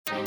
What's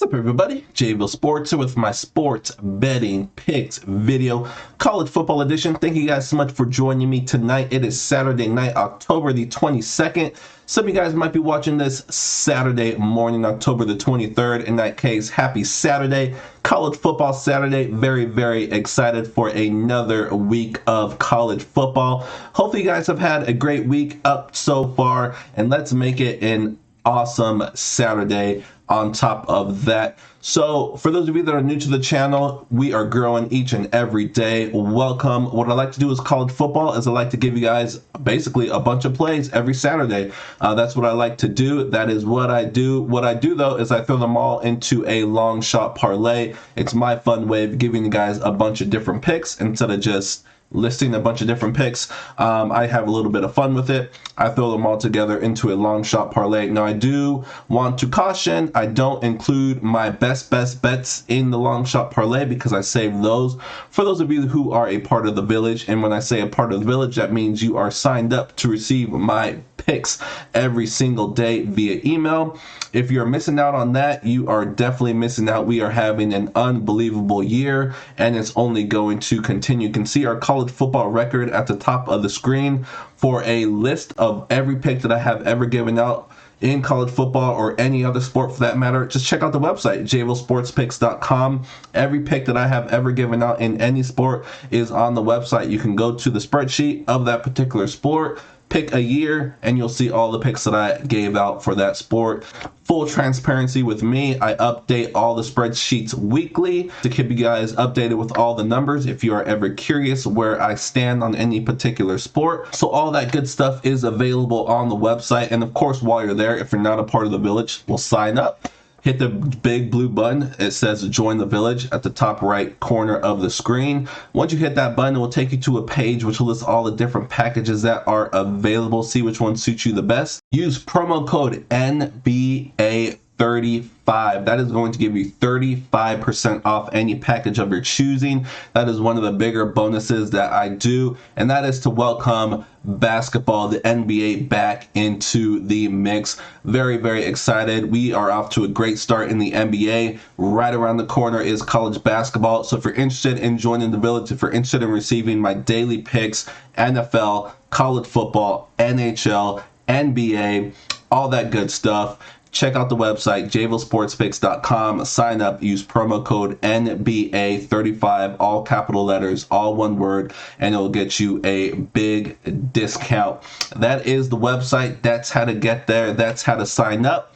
up, everybody? JVille Sports here with my sports betting picks video, college football edition. Thank you guys so much for joining me tonight. It is Saturday night, October the 22nd. Some of you guys might be watching this Saturday morning, October the 23rd. In that case, happy Saturday. College football Saturday. Very, very excited for another week of college football. Hopefully you guys have had a great week up so far, and let's make it an awesome Saturday on top of that. So for those of you that are new to the channel, we are growing each and every day. Welcome. What I like to do is college football is I like to give you guys basically a bunch of plays every Saturday. That's what I like to do. That is what I do. What I do though is I throw them all into a long shot parlay. It's my fun way of giving you guys a bunch of different picks instead of just listing a bunch of different picks. I have a little bit of fun with it. I throw them all together into a long shot parlay. Now I do want to caution, I don't include my best bets in the long shot parlay because I save those for those of you who are a part of the village. And when I say a part of the village, that means you are signed up to receive my picks every single day via email. If you're missing out on that, you are definitely missing out. We are having an unbelievable year and it's only going to continue. You can see our college football record at the top of the screen for a list of every pick that I have ever given out in college football or any other sport for that matter. Just check out the website, jvillesportspicks.com. Every pick that I have ever given out in any sport is on the website. You can go to the spreadsheet of that particular sport, pick a year, and you'll see all the picks that I gave out for that sport. Full transparency with me, I update all the spreadsheets weekly to keep you guys updated with all the numbers if you are ever curious where I stand on any particular sport. So all that good stuff is available on the website. And of course, while you're there, if you're not a part of the village, we'll sign up. Hit the big blue button. It says join the village at the top right corner of the screen. Once you hit that button, it will take you to a page which will list all the different packages that are available. See which one suits you the best. Use promo code NBA35. That is going to give you 35% off any package of your choosing. That is one of the bigger bonuses that I do, and that is to welcome basketball, the NBA, back into the mix. Very, very excited. We are off to a great start in the NBA. Right around the corner is college basketball. So if you're interested in joining the village, if you're interested in receiving my daily picks, NFL, college football, NHL, NBA, all that good stuff, check out the website, jvillesportspicks.com. Sign up, use promo code NBA35, all capital letters, all one word, and it'll get you a big discount. That is the website. That's how to get there. That's how to sign up.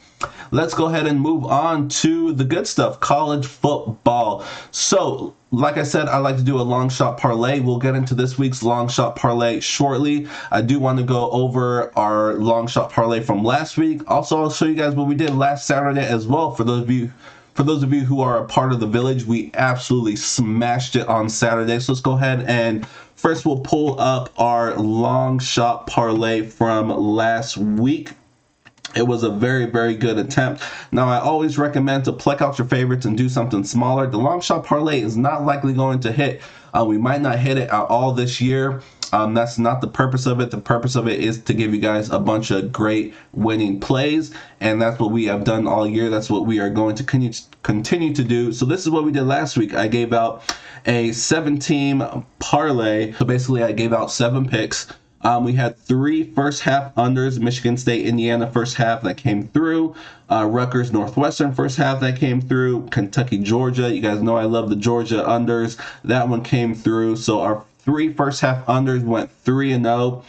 Let's go ahead and move on to the good stuff, college football. So, like I said, I like to do a long shot parlay. We'll get into this week's long shot parlay shortly. I do want to go over our long shot parlay from last week. Also, I'll show you guys what we did last Saturday as well. For those of you who are a part of the village, we absolutely smashed it on Saturday. So let's go ahead and first we'll pull up our long shot parlay from last week. It was a very, very good attempt. Now, I always recommend to pluck out your favorites and do something smaller. The long shot parlay is not likely going to hit. We might not hit it at all this year. That's not the purpose of it. The purpose of it is to give you guys a bunch of great winning plays, and that's what we have done all year. That's what we are going to continue to do. So this is what we did last week. I gave out a 7-team parlay. So basically, I gave out 7 picks. We had 3 first half unders, Michigan State, Indiana first half that came through, Rutgers, Northwestern first half that came through, Kentucky, Georgia. You guys know I love the Georgia unders. That one came through. So our 3 first half unders went 3-0.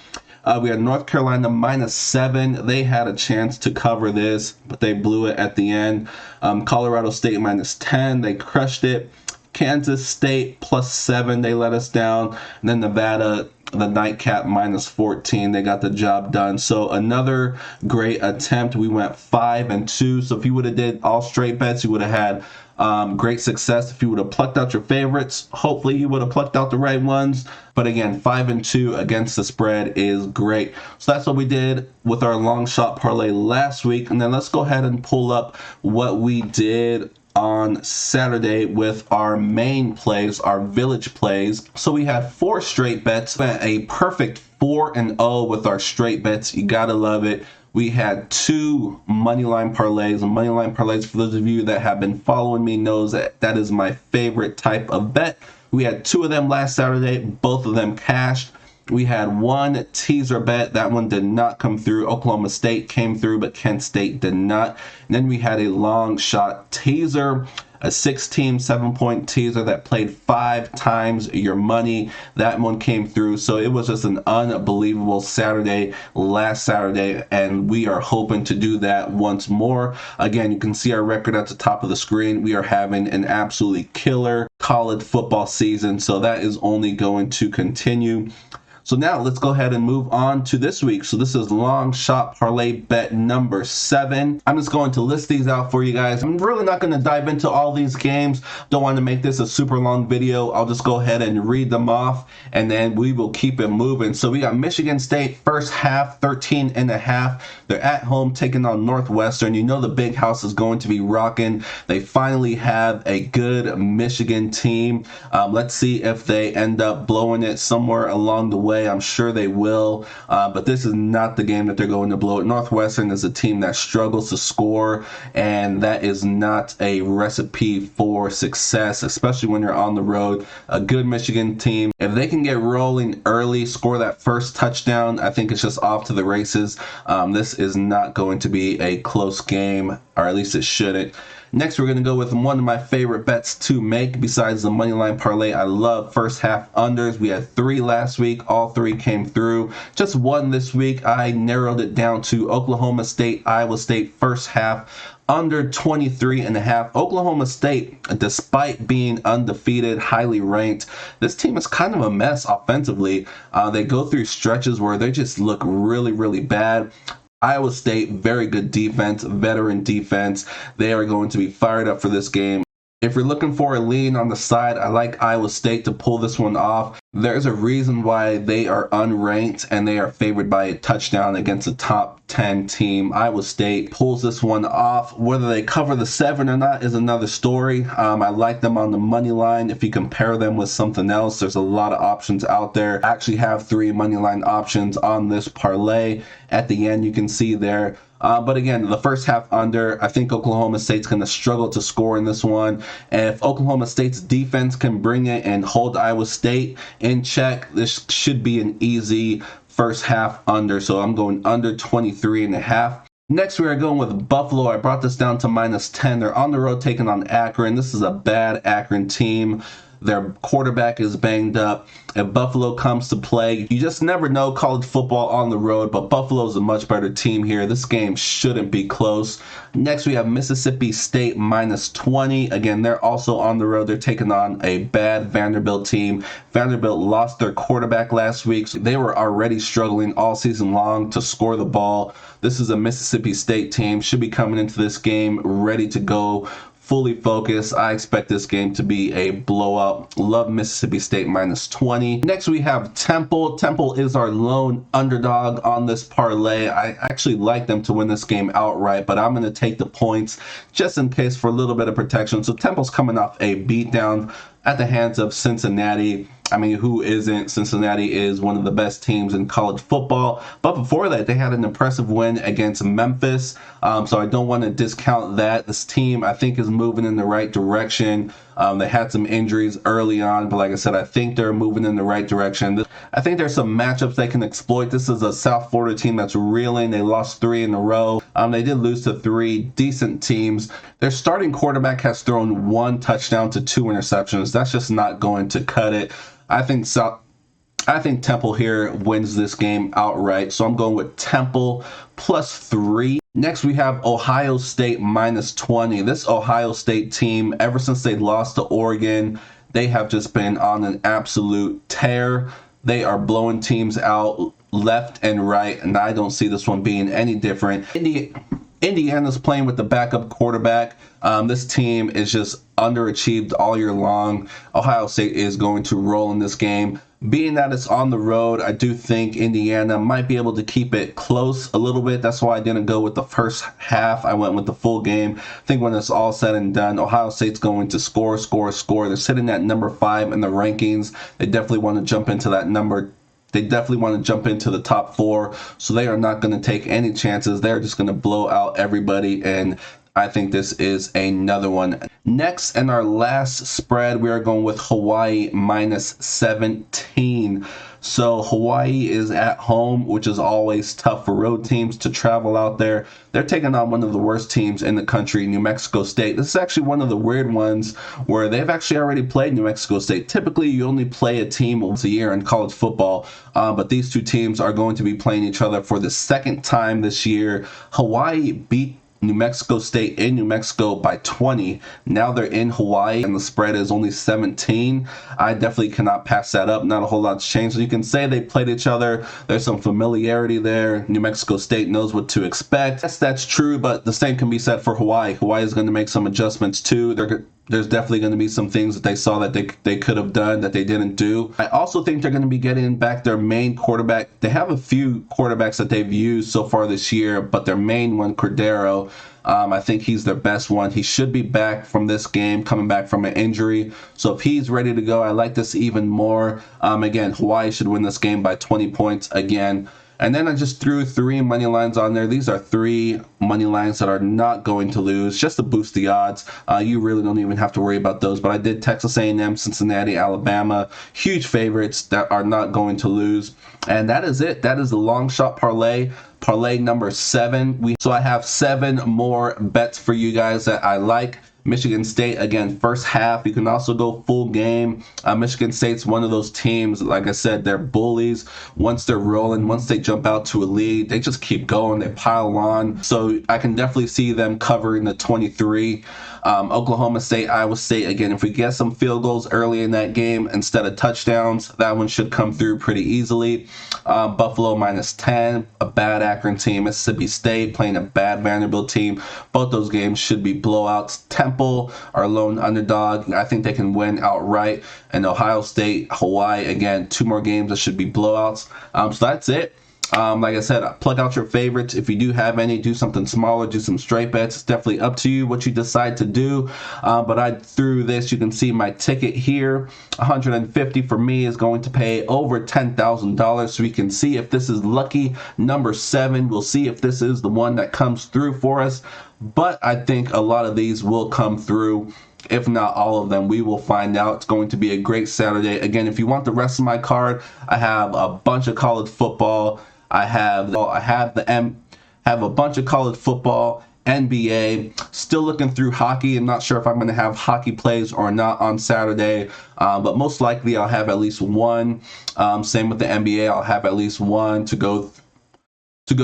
We had North Carolina -7. They had a chance to cover this, but they blew it at the end. Colorado State -10. They crushed it. Kansas State +7. They let us down. And then Nevada, the nightcap, -14. They got the job done. So another great attempt. We went 5-2. So if you would have did all straight bets, you would have had Great success. If you would have plucked out your favorites, hopefully you would have plucked out the right ones. But again, 5-2 against the spread is great. So that's what we did with our long shot parlay last week. And then let's go ahead and pull up what we did on Saturday with our main plays, our village plays. So we had 4 straight bets, a perfect 4-0 with our straight bets. You gotta love it. We had 2 moneyline parlays, and moneyline parlays, for those of you that have been following me, knows that that is my favorite type of bet. We had 2 of them last Saturday, both of them cashed. We had 1 teaser bet. That one did not come through. Oklahoma State came through, but Kent State did not. And then we had a long shot teaser, a 6-team, 7-point teaser that played 5 times your money. That one came through. So it was just an unbelievable Saturday last Saturday, and we are hoping to do that once more. Again, you can see our record at the top of the screen. We are having an absolutely killer college football season, so that is only going to continue. So now let's go ahead and move on to this week. So this is long shot parlay bet number 7. I'm just going to list these out for you guys. I'm really not going to dive into all these games. Don't want to make this a super long video. I'll just go ahead and read them off, and then we will keep it moving. So we got Michigan State first half, 13.5. They're at home taking on Northwestern. You know the big house is going to be rocking. They finally have a good Michigan team. Let's see if they end up blowing it somewhere along the way. I'm sure they will, but this is not the game that they're going to blow it. Northwestern is a team that struggles to score, and that is not a recipe for success, especially when you're on the road. A good Michigan team, if they can get rolling early, score that first touchdown, I think it's just off to the races. This is not going to be a close game, or at least it shouldn't. Next, we're going to go with one of my favorite bets to make besides the moneyline parlay. I love first half unders. We had 3 last week. All 3 came through. Just 1 this week. I narrowed it down to Oklahoma State, Iowa State first half under 23.5. Oklahoma State, despite being undefeated, highly ranked, this team is kind of a mess offensively. They go through stretches where they just look really, really bad. Iowa State, very good defense, veteran defense. They are going to be fired up for this game. If you're looking for a lean on the side, I like Iowa State to pull this one off. There's a reason why they are unranked and they are favored by a touchdown against a top 10 team. Iowa State pulls this one off. Whether they cover the 7 or not is another story. I like them on the money line. If you compare them with something else, there's a lot of options out there. I actually have 3 money line options on this parlay. At the end, you can see there. But again, the first half under, I think Oklahoma State's going to struggle to score in this one. And if Oklahoma State's defense can bring it and hold Iowa State in check, this should be an easy first half under. So I'm going under 23.5. Next, we are going with Buffalo. I brought this down to -10. They're on the road taking on Akron. This is a bad Akron team. Their quarterback is banged up. If Buffalo comes to play, you just never know college football on the road, but Buffalo's a much better team here. This game shouldn't be close. Next, we have Mississippi State -20. Again, they're also on the road. They're taking on a bad Vanderbilt team. Vanderbilt lost their quarterback last week. So they were already struggling all season long to score the ball. This is a Mississippi State team. Should be coming into this game ready to go, fully focused. I expect this game to be a blowout. Love Mississippi State -20. Next, we have Temple. Temple is our lone underdog on this parlay. I actually like them to win this game outright, but I'm going to take the points just in case for a little bit of protection. So Temple's coming off a beatdown at the hands of Cincinnati. I mean, who isn't? Cincinnati is one of the best teams in college football. But before that, they had an impressive win against Memphis. So I don't want to discount that. This team, I think, is moving in the right direction. They had some injuries early on, but like I said, I think they're moving in the right direction. I think there's some matchups they can exploit. This is a South Florida team that's reeling. They lost 3 in a row. They did lose to 3 decent teams. Their starting quarterback has thrown 1 touchdown to 2 interceptions. That's just not going to cut it. I think Temple here wins this game outright. So I'm going with Temple +3. Next, we have Ohio State -20. This Ohio State team, ever since they lost to Oregon, they have just been on an absolute tear. They are blowing teams out left and right, and I don't see this one being any different. Indiana's playing with the backup quarterback. This team is just underachieved all year long. Ohio State is going to roll in this game. Being that it's on the road, I do think Indiana might be able to keep it close a little bit. That's why I didn't go with the first half. I went with the full game. I think when it's all said and done, Ohio State's going to score. They're sitting at number 5 in the rankings. They definitely want to jump into that number. They definitely want to jump into the top 4, so they are not going to take any chances. They're just going to blow out everybody, and I think this is another one. Next, in our last spread, we are going with Hawaii minus 17. So Hawaii is at home, which is always tough for road teams to travel out there. They're taking on one of the worst teams in the country, New Mexico State. This is actually one of the weird ones where they've actually already played New Mexico State. Typically, you only play a team once a year in college football, but these two teams are going to be playing each other for the second time this year. Hawaii beat New Mexico State in New Mexico by 20. Now they're in Hawaii and the spread is only 17. I definitely cannot pass that up. Not a whole lot's changed. So you can say they played each other. There's some familiarity there. New Mexico State knows what to expect. Yes, that's true, but the same can be said for Hawaii. Hawaii is going to make some adjustments too. There's definitely going to be some things that they saw that they could have done that they didn't do. I also think they're going to be getting back their main quarterback. They have a few quarterbacks that they've used so far this year, but their main one, Cordero, I think he's their best one. He should be back from this game, coming back from an injury. So if he's ready to go, I like this even more. Again, Hawaii should win this game by 20 points again. And then I just threw 3 money lines on there. These are 3 money lines that are not going to lose, just to boost the odds. You really don't even have to worry about those. But I did Texas A&M, Cincinnati, Alabama, huge favorites that are not going to lose. And that is it. That is the long shot parlay. Parlay number 7. So I have 7 more bets for you guys that I like. Michigan State, again, first half. You can also go full game. Michigan State's one of those teams, like I said, they're bullies. Once they're rolling, once they jump out to a lead, they just keep going. They pile on. So I can definitely see them covering the 23. Oklahoma State, Iowa State, again, if we get some field goals early in that game instead of touchdowns, that one should come through pretty easily. Buffalo minus 10, a bad Akron team. Mississippi State playing a bad Vanderbilt team. Both those games should be blowouts. Temple, our lone underdog, I think they can win outright. And Ohio State, Hawaii, again, 2 more games that should be blowouts. So that's it. Like I said, plug out your favorites. If you do have any, do something smaller, do some straight bets. It's definitely up to you what you decide to do. But I threw this. You can see my ticket here. $150 for me is going to pay over $10,000. So we can see if this is lucky number 7. We'll see if this is the one that comes through for us. But I think a lot of these will come through. If not all of them, we will find out. It's going to be a great Saturday. Again, if you want the rest of my card, I have a bunch of college football. I have a bunch of college football, NBA. Still looking through hockey. I'm not sure if I'm going to have hockey plays or not on Saturday, but most likely I'll have at least one. Same with the NBA. I'll have at least one to go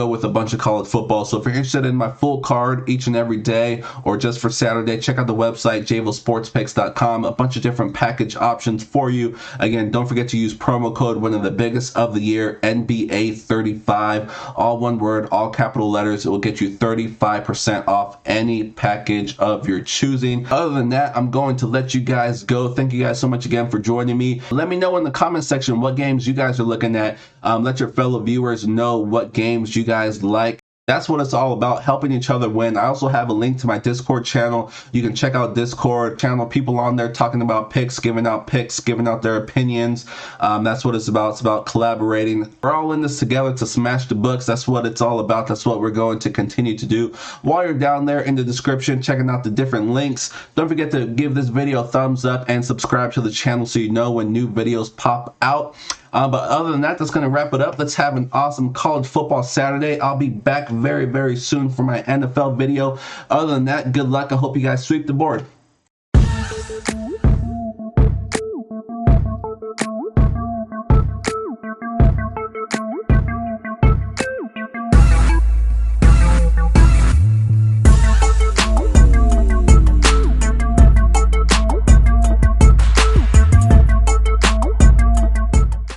with a bunch of college football. So if you're interested in my full card each and every day or just for Saturday, check out the website, javosportspicks.com. A bunch of different package options for you. Again, don't forget to use promo code, one of the biggest of the year, NBA35. All one word, all capital letters. It will get you 35% off any package of your choosing. Other than that, I'm going to let you guys go. Thank you guys so much again for joining me. Let me know in the comment section what games you guys are looking at. Let your fellow viewers know what games you guys like. That's what it's all about, helping each other win. I also have a link to my Discord channel. You can check out Discord channel, people on there talking about picks, giving out their opinions. That's what it's about. It's about collaborating. We're all in this together to smash the books. That's what it's all about. That's what we're going to continue to do. While you're down there in the description, checking out the different links, don't forget to give this video a thumbs up and subscribe to the channel so you know when new videos pop out. But other than that, that's going to wrap it up. Let's have an awesome college football Saturday. I'll be back very, very soon for my NFL video. Other than that, good luck. I hope you guys sweep the board.